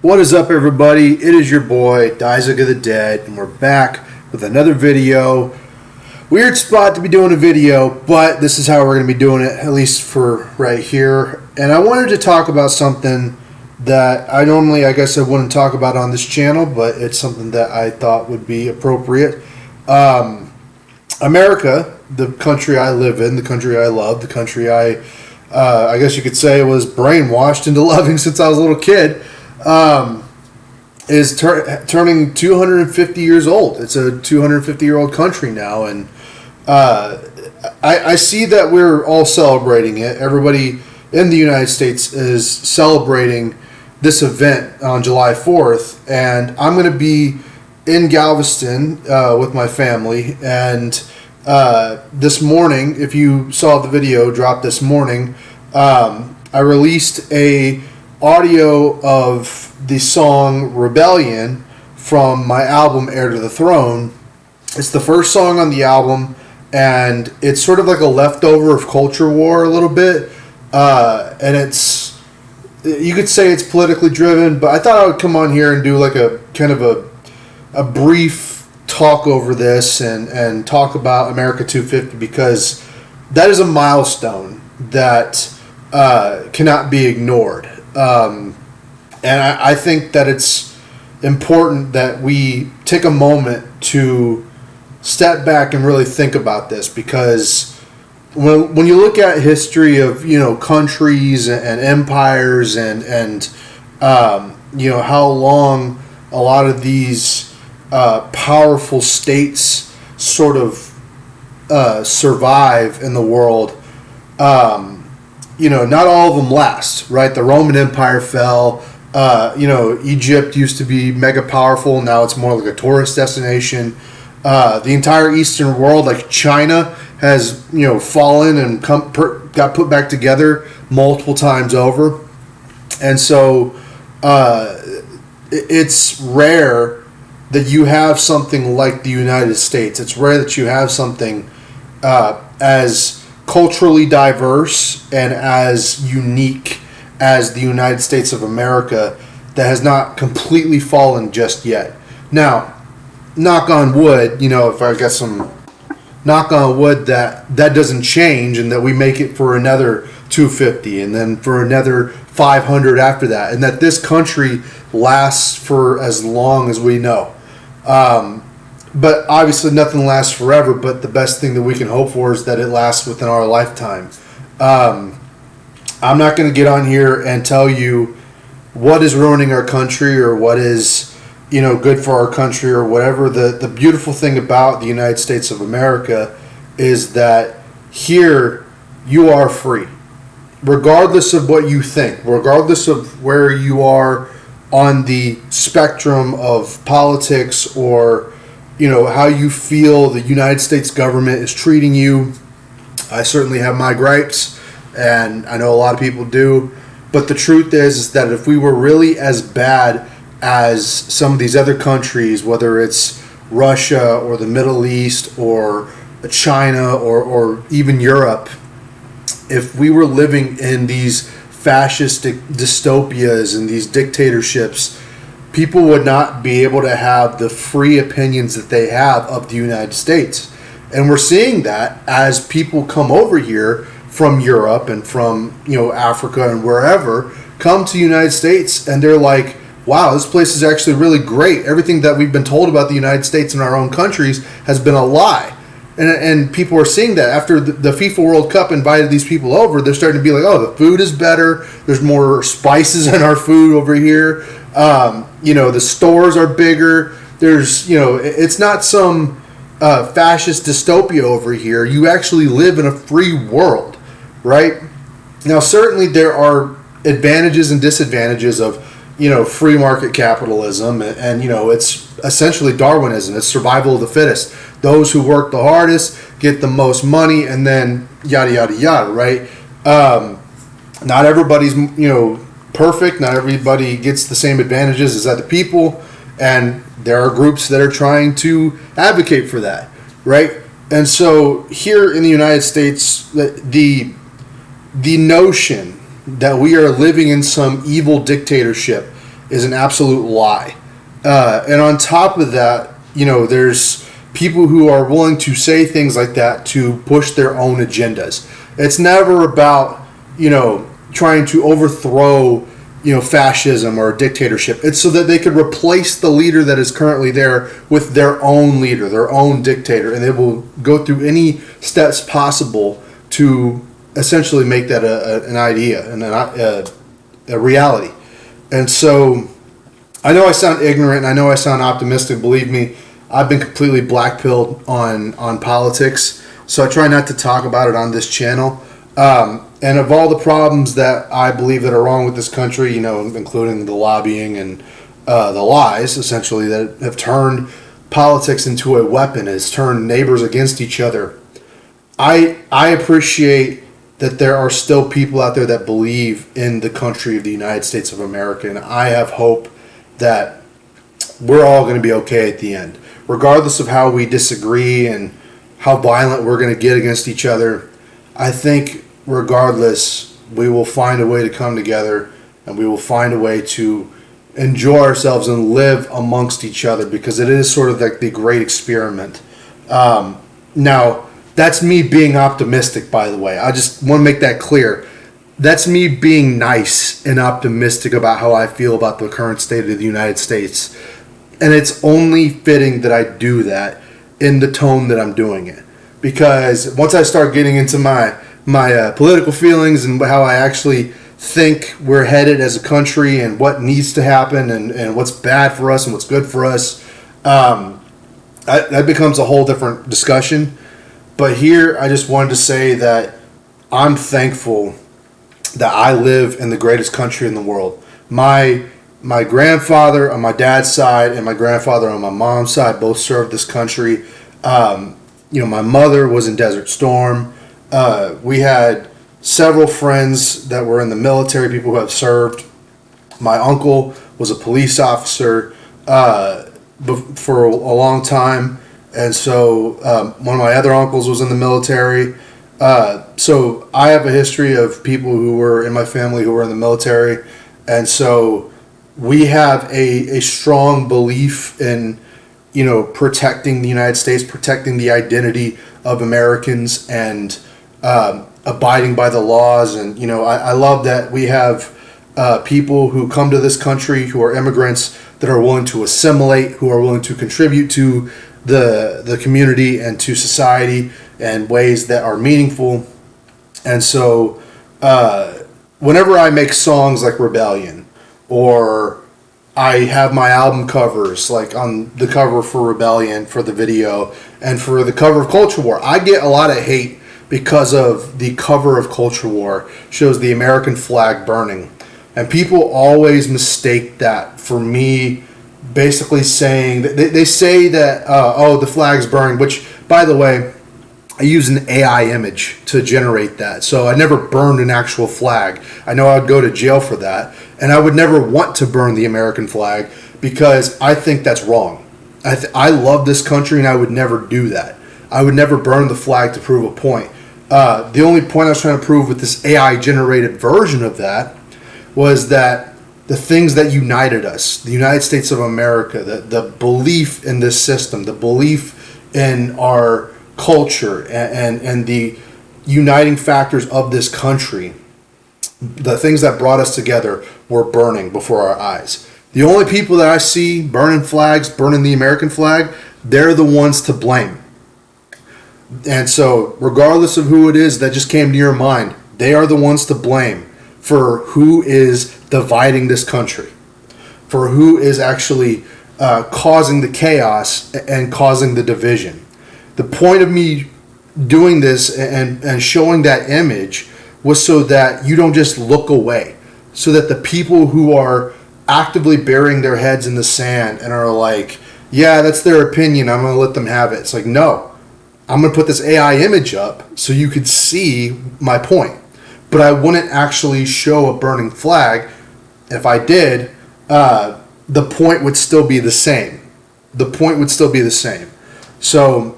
What is up, everybody? It is your boy, Dyzek of the Dead, and we're back with another video. Weird spot to be doing a video, but this is how we're going to be doing it, at least for right here. And I wanted to talk about something that I wouldn't talk about on this channel, but it's something that I thought would be appropriate. America, the country I live in, the country I love, the country I guess you could say was brainwashed into loving since I was a little kid, is turning 250 years old. It's a 250-year-old country now, and I see that we're all celebrating it. Everybody in the United States is celebrating this event on July 4th, and I'm going to be in Galveston with my family, and this morning, if you saw the video dropped this morning, I released a audio of the song Rebellion from my album Heir to the Throne. It's the first song on the album, and it's sort of like a leftover of Culture War a little bit, and you could say it's politically driven, but I thought I would come on here and do like a kind of a brief talk over this and talk about America 250, because that is a milestone that cannot be ignored. And I think that it's important that we take a moment to step back and really think about this, because when you look at history of countries and empires and how long a lot of these powerful states sort of survive in the world, not all of them last, right? The Roman Empire fell. Egypt used to be mega powerful. Now it's more like a tourist destination. The entire Eastern world, like China, has fallen and got put back together multiple times over. And so it's rare that you have something like the United States. It's rare that you have something as culturally diverse and as unique as the United States of America that has not completely fallen just yet. Now, knock on wood, if I got some knock on wood that doesn't change and that we make it for another 250 and then for another 500 after that, and that this country lasts for as long as we know. But obviously nothing lasts forever, but the best thing that we can hope for is that it lasts within our lifetime. I'm not going to get on here and tell you what is ruining our country or what is good for our country or whatever. The beautiful thing about the United States of America is that here you are free, regardless of what you think, regardless of where you are on the spectrum of politics or how you feel the United States government is treating you. I certainly have my gripes, and I know a lot of people do, but the truth is that if we were really as bad as some of these other countries, whether it's Russia or the Middle East or China or even Europe, if we were living in these fascist dystopias and these dictatorships, people would not be able to have the free opinions that they have of the United States. And we're seeing that as people come over here from Europe and from Africa and wherever, come to the United States, and they're like, wow, this place is actually really great. Everything that we've been told about the United States and our own countries has been a lie. And people are seeing that. After the FIFA World Cup invited these people over, they're starting to be like, oh, the food is better. There's more spices in our food over here. The stores are bigger. There's, it's not some fascist dystopia over here. You actually live in a free world, right? Now, certainly there are advantages and disadvantages of, free market capitalism, and it's essentially Darwinism. It's survival of the fittest. Those who work the hardest get the most money, and then yada, yada, yada, right? Not everybody's, perfect. Not everybody gets the same advantages as other people, and there are groups that are trying to advocate for that, right? And so here in the United States, the notion that we are living in some evil dictatorship is an absolute lie. And on top of that, there's people who are willing to say things like that to push their own agendas. It's never about, trying to overthrow, fascism or dictatorship. It's so that they could replace the leader that is currently there with their own leader, their own dictator, and they will go through any steps possible to essentially make that an idea and a reality. And so I know I sound ignorant, and I know I sound optimistic. Believe me, I've been completely black-pilled on politics, so I try not to talk about it on this channel. And of all the problems that I believe that are wrong with this country, including the lobbying and the lies, essentially, that have turned politics into a weapon, has turned neighbors against each other, I appreciate that there are still people out there that believe in the country of the United States of America, and I have hope that we're all going to be okay at the end. Regardless of how we disagree and how violent we're going to get against each other, I think regardless, we will find a way to come together, and we will find a way to enjoy ourselves and live amongst each other, because it is sort of like the great experiment. Now, that's me being optimistic, by the way. I just want to make that clear. That's me being nice and optimistic about how I feel about the current state of the United States. And it's only fitting that I do that in the tone that I'm doing it. Because once I start getting into my political feelings and how I actually think we're headed as a country and what needs to happen and what's bad for us and what's good for us, that becomes a whole different discussion. But here, I just wanted to say that I'm thankful that I live in the greatest country in the world. My grandfather on my dad's side and my grandfather on my mom's side both served this country. My mother was in Desert Storm. We had several friends that were in the military, people who have served. My uncle was a police officer for a long time. And so one of my other uncles was in the military. So I have a history of people who were in my family who were in the military. And so we have a strong belief in, protecting the United States, protecting the identity of Americans, and abiding by the laws. And, I love that we have people who come to this country who are immigrants that are willing to assimilate, who are willing to contribute to the community and to society in ways that are meaningful. And so whenever I make songs like Rebellion, or I have my album covers, like on the cover for Rebellion for the video and for the cover of Culture War, I get a lot of hate because of the cover of Culture War shows the American flag burning. And people always mistake that for me basically saying that they say that the flag's burning, which, by the way, I use an AI image to generate that. So I never burned an actual flag. I know I'd go to jail for that, and I would never want to burn the American flag because I think that's wrong. I love this country, and I would never do that. I would never burn the flag to prove a point. The only point I was trying to prove with this AI generated version of that was that the things that united us, the United States of America, the belief in this system, the belief in our culture and the uniting factors of this country, the things that brought us together were burning before our eyes. The only people that I see burning flags, burning the American flag, they're the ones to blame. And so regardless of who it is that just came to your mind, they are the ones to blame for who is dividing this country, for who is actually causing the chaos and causing the division. The point of me doing this and showing that image was so that you don't just look away, so that the people who are actively burying their heads in the sand and are like, yeah, that's their opinion, I'm going to let them have it. It's like, no, I'm going to put this AI image up so you could see my point. But I wouldn't actually show a burning flag. If I did, the point would still be the same. The point would still be the same. So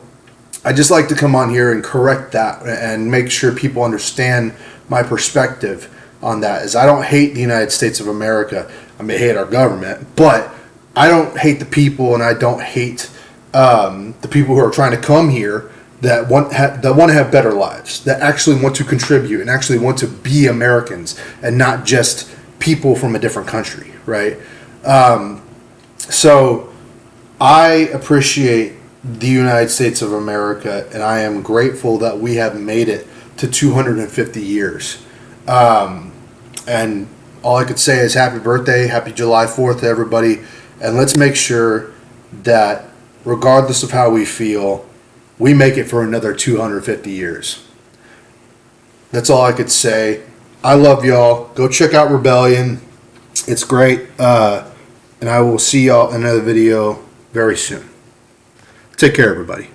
I just like to come on here and correct that and make sure people understand my perspective on that. Is I don't hate the United States of America. may hate our government, but I don't hate the people, and I don't hate the people who are trying to come here that want to have better lives, that actually want to contribute and actually want to be Americans and not just people from a different country, right? So I appreciate the United States of America, and I am grateful that we have made it to 250 years. And all I could say is happy birthday, happy July 4th to everybody, and let's make sure that regardless of how we feel, we make it for another 250 years. That's all I could say. I love y'all. Go check out Rebellion. It's great. And I will see y'all in another video very soon. Take care, everybody.